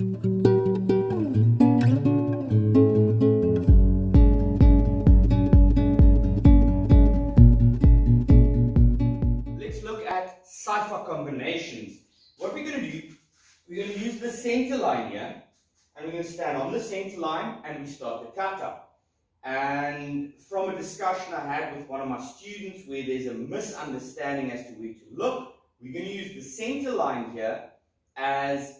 Let's look at Saifa combinations. What we're going to do, we're going to use the center line here, and we're going to stand on the center line and we start the kata. And from a discussion I had with one of my students where there's a misunderstanding as to where to look, we're going to use the center line here as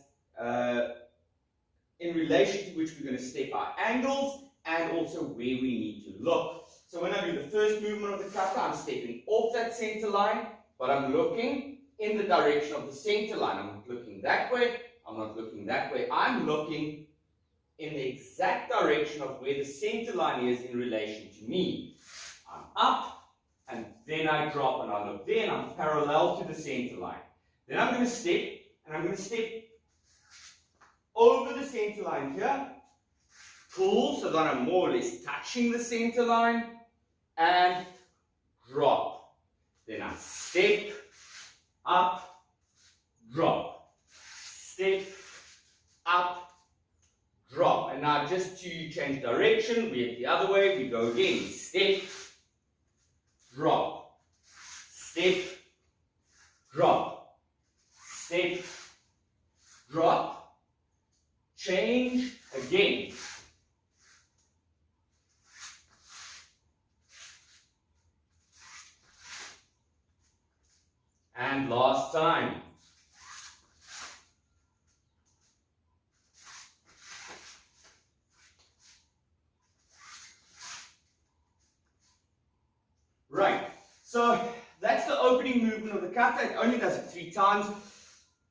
in relation to which we're going to step our angles and also where we need to look. So when I do the first movement of the kata, I'm stepping off that center line, but I'm looking in the direction of the center line. I'm not looking that way, I'm not looking that way, I'm looking in the exact direction of where the center line is in relation to me. I'm up, and then I drop, and I look there, and I'm parallel to the center line. Then I'm going to step, and I'm going to step over the center line here, pull so that I'm more or less touching the center line, and drop. Then I step, up, drop, step, up, drop. And now just to change direction, we hit the other way, we go again. Step, drop, step, drop, step, drop, change again. And last time. Right, so that's the opening movement of the kata. It only does it 3 times,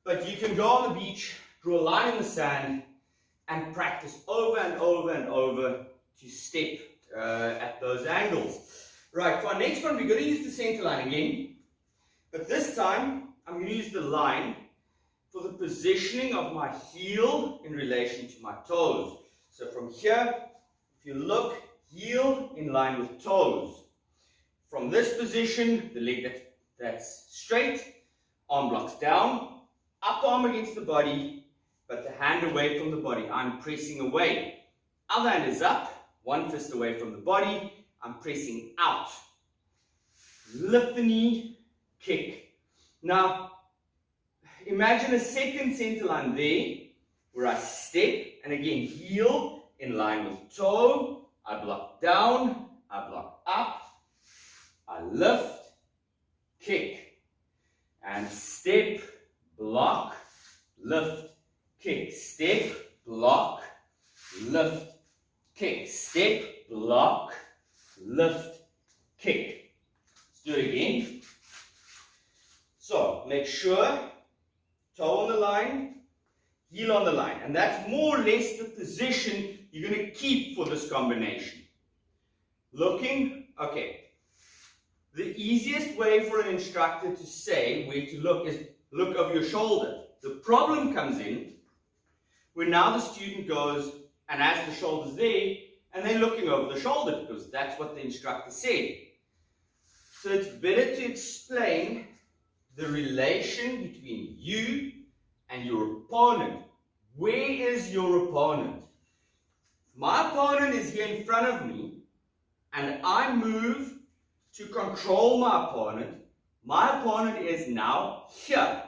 but you can go on the beach, draw a line in the sand, and practice over and over and over to step at those angles. Right, for our next one, we're going to use the center line again. But this time, I'm going to use the line for the positioning of my heel in relation to my toes. So from here, if you look, heel in line with toes. From this position, the leg that's straight, arm blocks down, up arm against the body, but the hand away from the body. I'm pressing away. Other hand is up, one fist away from the body. I'm pressing out. Lift the knee, kick. Now, imagine a second center line there, where I step, and again, heel in line with toe. I block down, I block up, I lift, kick, and step, block, lift, kick, step, block, lift, kick, step, block, lift, kick. Let's do it again. So, make sure, toe on the line, heel on the line. And that's more or less the position you're going to keep for this combination. Looking, okay. The easiest way for an instructor to say where to look is look over your shoulder. The problem comes in when now the student goes and has the shoulders there, and they're looking over the shoulder because that's what the instructor said. So it's better to explain the relation between you and your opponent. Where is your opponent? My opponent is here in front of me, and I move to control my opponent. My opponent is now here.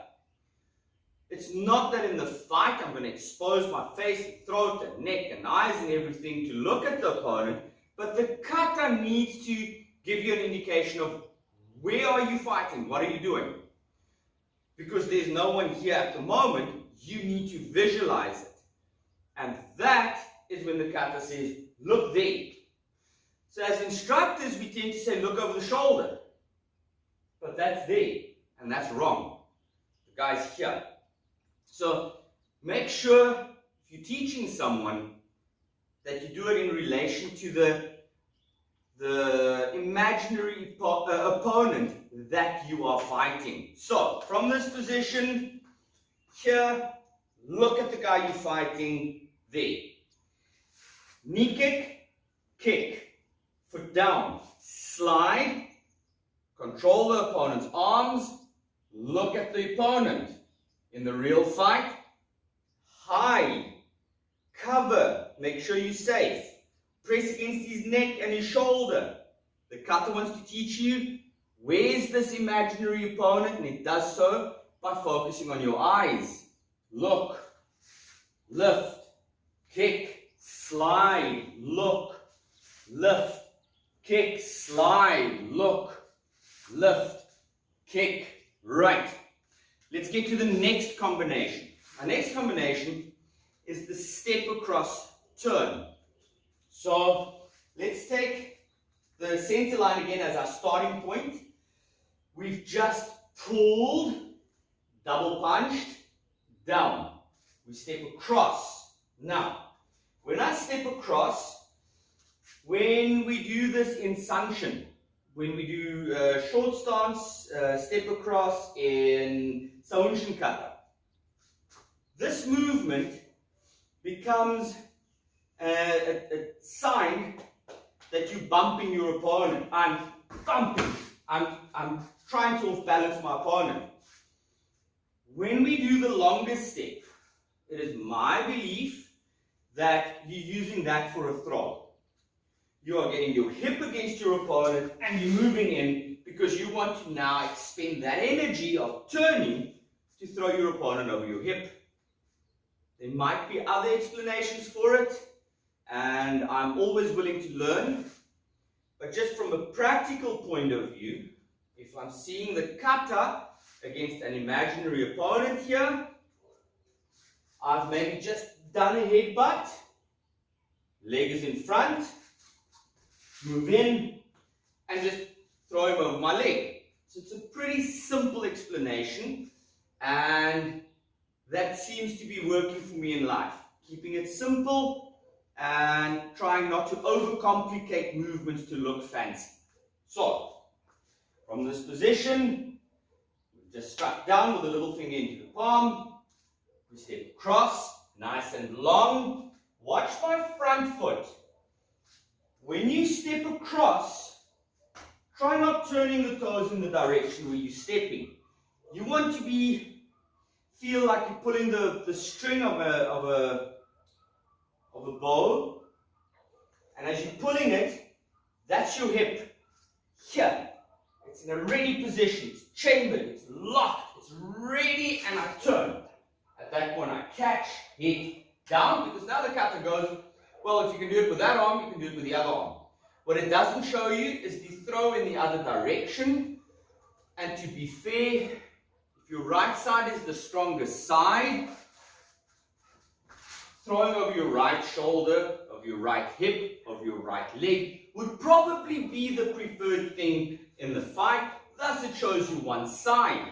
It's not that in the fight I'm going to expose my face and throat and neck and eyes and everything to look at the opponent, but the kata needs to give you an indication of where are you fighting, what are you doing? Because there's no one here at the moment, you need to visualize it. And that is when the kata says, look there. So as instructors, we tend to say, look over the shoulder. But that's there, and that's wrong. The guy's here. So make sure, if you're teaching someone, that you do it in relation to the imaginary opponent that you are fighting. So, from this position, here, look at the guy you're fighting there. Knee kick, kick, foot down, slide, control the opponent's arms, look at the opponent. In the real fight, hide make sure you're safe. Press against his neck and his shoulder. The kata wants to teach you, where's this imaginary opponent? And it does so by focusing on your eyes. Look, lift, kick, slide, look, lift, kick, slide, look, lift, kick, right. Let's get to the next combination. Our next combination is the step across turn. So let's take the center line again as our starting point. We've just pulled, double punched, down. We step across. Now, when I step across, when we do this in Sanshin, when we do short stance, step across in Sanshin kata, this movement becomes a sign that you're bumping your opponent. I'm bumping. I'm trying to off-balance my opponent. When we do the longest step, it is my belief that you're using that for a throw. You are getting your hip against your opponent and you're moving in because you want to now expend that energy of turning to throw your opponent over your hip. There might be other explanations for it, and I'm always willing to learn. But just from a practical point of view, if I'm seeing the kata against an imaginary opponent here, I've maybe just done a headbutt, leg is in front, move in, and just throw him over my leg. So it's a pretty simple explanation, and that seems to be working for me in life. Keeping it simple and trying not to overcomplicate movements to look fancy. So, from this position, we just strike down with the little finger into the palm. We step across, nice and long. Watch my front foot. When you step across, try not turning the toes in the direction where you're stepping. You want to feel like you're pulling the string of a bow, and as you're pulling it, that's your hip here. It's in a ready position, it's chambered, it's locked, it's ready, and I turn. At that point I catch, hit, down, because now the kata goes, well, if you can do it with that arm, you can do it with the other arm. What it doesn't show you is the throw in the other direction, and to be fair, if your right side is the strongest side, throwing over your right shoulder, of your right hip, of your right leg would probably be the preferred thing in the fight. Thus it shows you one side.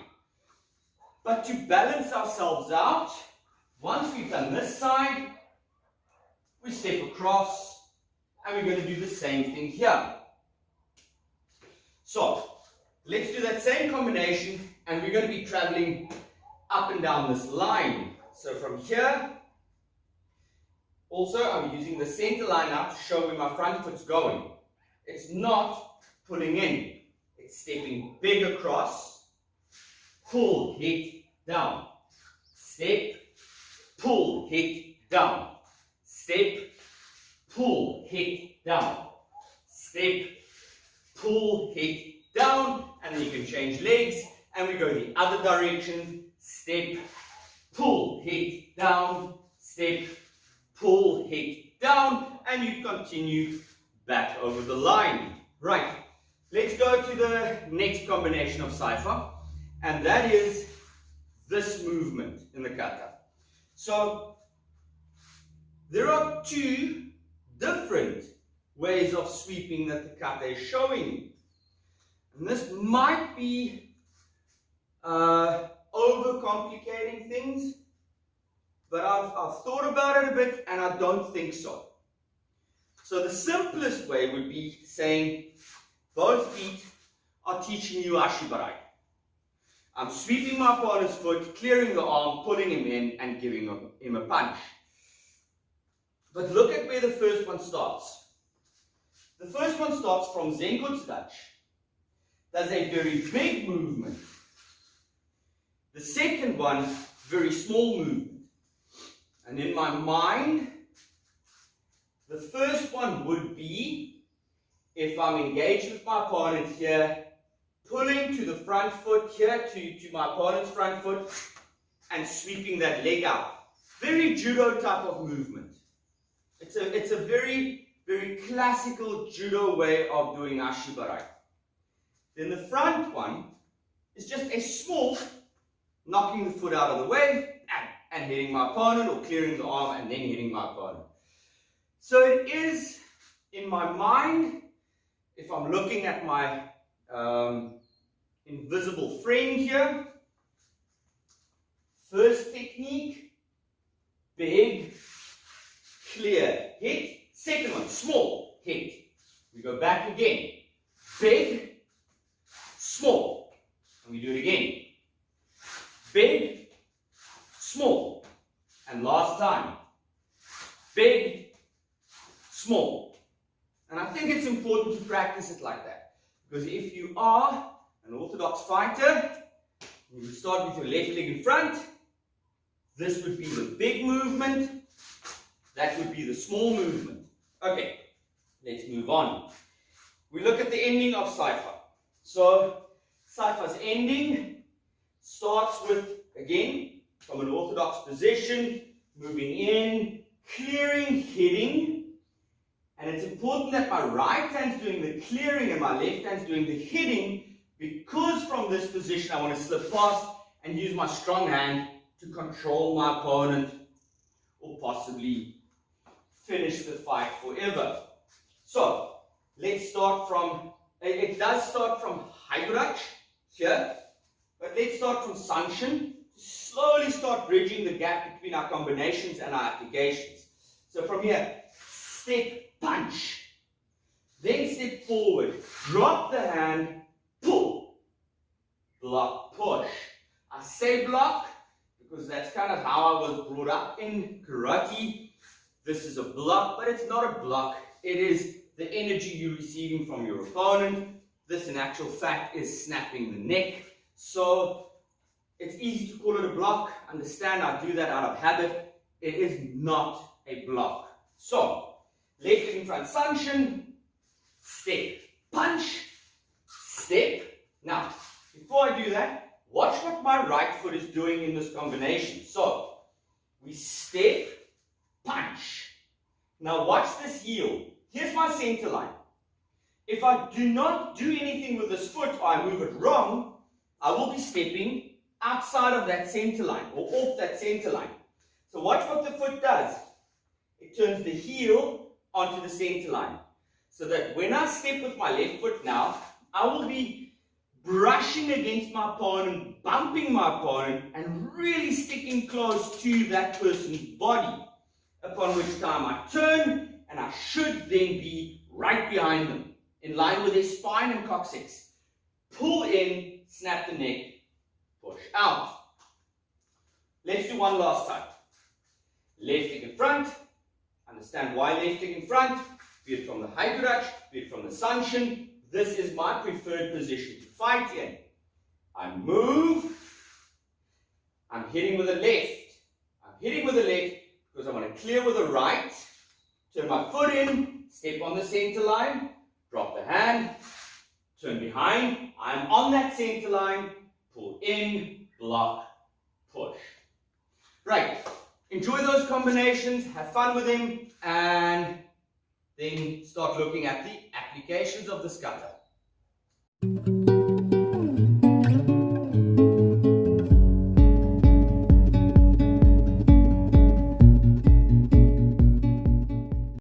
But to balance ourselves out, once we've done this side, we step across and we're going to do the same thing here. So let's do that same combination, and we're going to be traveling up and down this line. So from here, also I'm using the center line now to show where my front foot's going. It's not pulling in, it's stepping big across, pull, hit, down, step, pull, hit, down, step, pull, hit, down, step, pull, hit, down, and then you can change legs, and we go the other direction, step, pull, hit, down, step, pull, hit, down, and you continue back over the line. Right, let's go to the next combination of Saifa, and that is this movement in the kata. So, there are two different ways of sweeping that the kata is showing. And this might be overcomplicating things, but I've thought about it a bit and I don't think so. So the simplest way would be saying both feet are teaching you ashibarai. I'm sweeping my opponent's foot, clearing the arm, pulling him in and giving him a punch. But look at where the first one starts. The first one starts from Zenkutsudachi. Does a very big movement. The second one, very small movement. And in my mind, The first one would be, if I'm engaged with my opponent here, pulling to the front foot here, to my opponent's front foot, and sweeping that leg out. Very judo type of movement. It's a very, very classical judo way of doing ashibarai. Then the front one is just a small knocking the foot out of the way and hitting my opponent, or clearing the arm and then hitting my opponent. So it is, in my mind, if I'm looking at my invisible friend here, first technique, big, clear, hit. Second one, small, hit. We go back again, big, small, and we do it again. Big, small, and last time, big, small. And I think it's important to practice it like that, because if you are an orthodox fighter, you start with your left leg in front, this would be the big movement, that would be the small movement. Okay, let's move on. We look at the ending of Saifa. So, Saifa's ending starts with, again, from an orthodox position, moving in, clearing, hitting. And it's important that my right hand's doing the clearing and my left hand's doing the hitting, because from this position I want to slip past and use my strong hand to control my opponent, or possibly finish the fight forever. So, let's start from, it does start from Haigurach here, but let's start from Sanshin, slowly start bridging the gap between our combinations and our applications. So from here, step, punch, then step forward, drop the hand, pull, block, push. I say block because that's kind of how I was brought up in karate. This is a block, but it's not a block. It is the energy you're receiving from your opponent. This, in actual fact, is snapping the neck. So it's easy to call it a block. Understand, I do that out of habit. It is not a block. So, left leg in front, Sanshin, step, punch, step. Now, before I do that, watch what my right foot is doing in this combination. So, we step, punch. Now watch this heel. Here's my center line. If I do not do anything with this foot, or I move it wrong, I will be stepping outside of that center line, or off that center line. So watch what the foot does. It turns the heel onto the center line. So that when I step with my left foot now, I will be brushing against my opponent, bumping my opponent, and really sticking close to that person's body. Upon which time I turn, and I should then be right behind them, in line with their spine and coccyx. Pull in, snap the neck, push out. Let's do one last time. Left leg in front. Understand why left leg in front, be it from the Haigurach, be it from the Sanshin. This is my preferred position to fight in. I move. I'm hitting with the left. I'm hitting with the left because I want to clear with the right. Turn my foot in, step on the center line, drop the hand, turn behind. I'm on that center line, pull in, block, push. Right. Enjoy those combinations, have fun with them, and then start looking at the applications of this kata.